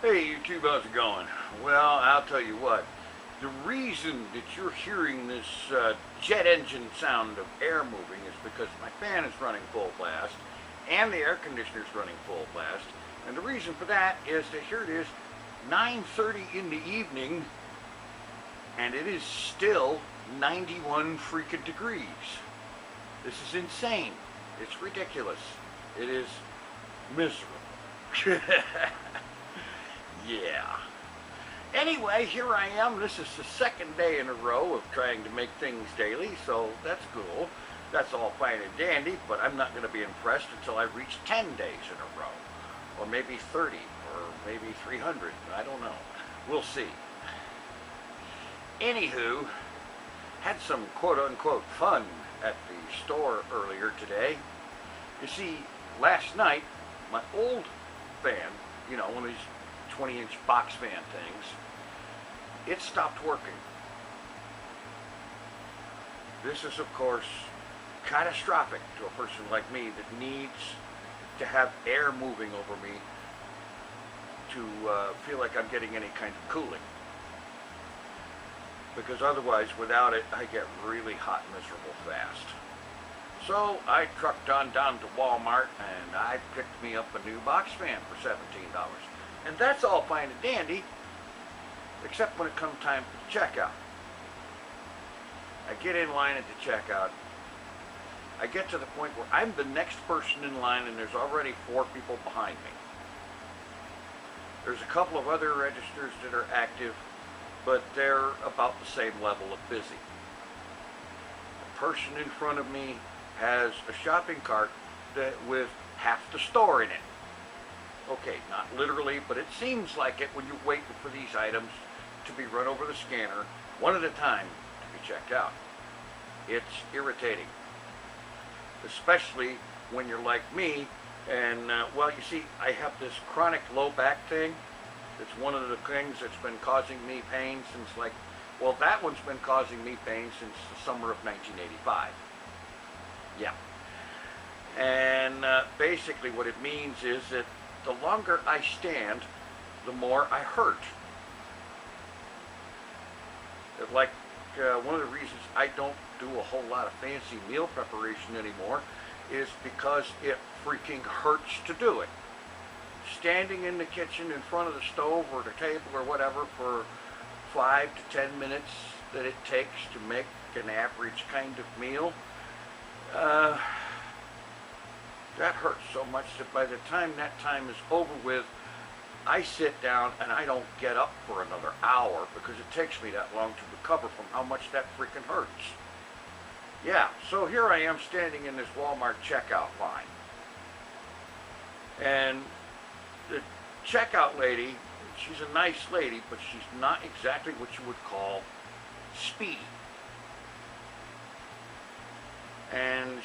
Hey YouTube, how's it going? Well, I'll tell you what. The reason that you're hearing this jet engine sound of air moving is because my fan is running full blast and the air conditioner is running full blast. And the reason for that is that here it is, 9:30 in the evening, and it is still 91 freaking degrees. This is insane. It's ridiculous. It is miserable. Yeah. Anyway, here I am. This is the second day in a row of trying to make things daily, so that's cool. That's all fine and dandy, but I'm not going to be impressed until I reach 10 days in a row. Or maybe 30, or maybe 300. I don't know. We'll see. Anywho, had some quote-unquote fun at the store earlier today. You see, last night, my old fan, you know, one of these 20-inch box fan things, it stopped working. This is, of course, catastrophic to a person like me that needs to have air moving over me to feel like I'm getting any kind of cooling. Because otherwise, without it, I get really hot and miserable fast. So I trucked on down to Walmart and I picked me up a new box fan for $17. And that's all fine and dandy, except when it comes time for the checkout. I get in line at the checkout. I get to the point where I'm the next person in line and there's already 4 people behind me. There's a couple of other registers that are active, but they're about the same level of busy. The person in front of me has a shopping cart with half the store in it. Okay, not literally, but it seems like it when you're waiting for these items to be run over the scanner, one at a time, to be checked out. It's irritating. Especially when you're like me, and, well, you see, I have this chronic low back thing. It's one of the things that's been causing me pain since, like, well, that one's been causing me pain since the summer of 1985. Yeah. And basically what it means is that the longer I stand, the more I hurt. Like, one of the reasons I don't do a whole lot of fancy meal preparation anymore is because it freaking hurts to do it. Standing in the kitchen in front of the stove or the table or whatever for 5 to 10 minutes that it takes to make an average kind of meal, that hurts so much that by the time that time is over with, I sit down and I don't get up for another hour because it takes me that long to recover from how much that freaking hurts. Yeah, so here I am standing in this Walmart checkout line. And the checkout lady, she's a nice lady, but she's not exactly what you would call speedy. And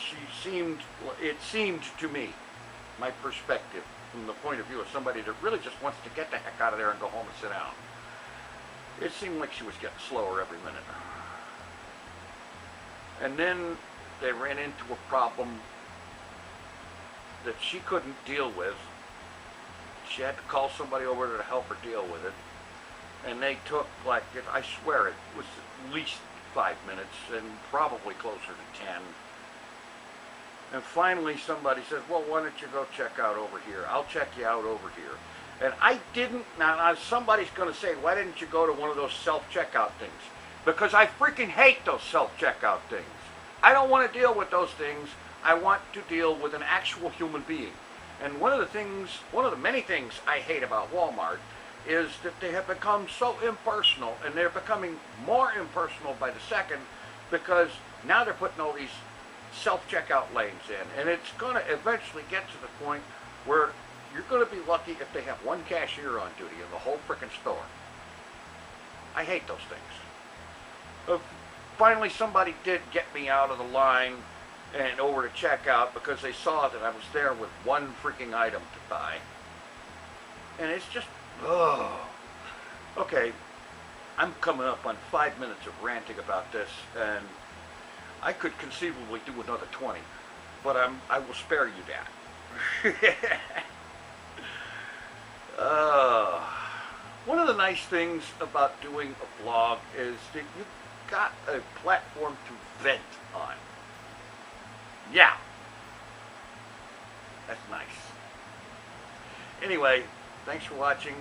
it seemed to me, my perspective, from the point of view of somebody that really just wants to get the heck out of there and go home and sit down, it seemed like she was getting slower every minute. And then they ran into a problem that she couldn't deal with. She had to call somebody over to help her deal with it. And they took, like, I swear it was at least 5 minutes and probably closer to 10. And finally somebody says, well, why don't you go check out over here? I'll check you out over here. And I didn't, now somebody's going to say, why didn't you go to one of those self-checkout things? Because I freaking hate those self-checkout things. I don't want to deal with those things. I want to deal with an actual human being. And one of the many things I hate about Walmart is that they have become so impersonal, and they're becoming more impersonal by the second because now they're putting all these self-checkout lanes in, and it's going to eventually get to the point where you're going to be lucky if they have one cashier on duty in the whole frickin' store. I hate those things. Finally, somebody did get me out of the line and over to checkout because they saw that I was there with one freaking item to buy. And it's just, ugh. Okay, I'm coming up on 5 minutes of ranting about this, and I could conceivably do another 20, but I will spare you that. the nice things about doing a vlog is that you've got a platform to vent on. Yeah. That's nice. Anyway, thanks for watching.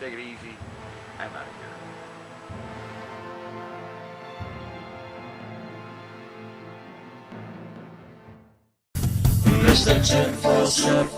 Take it easy. I'm out of here. Here's the TinFoilChef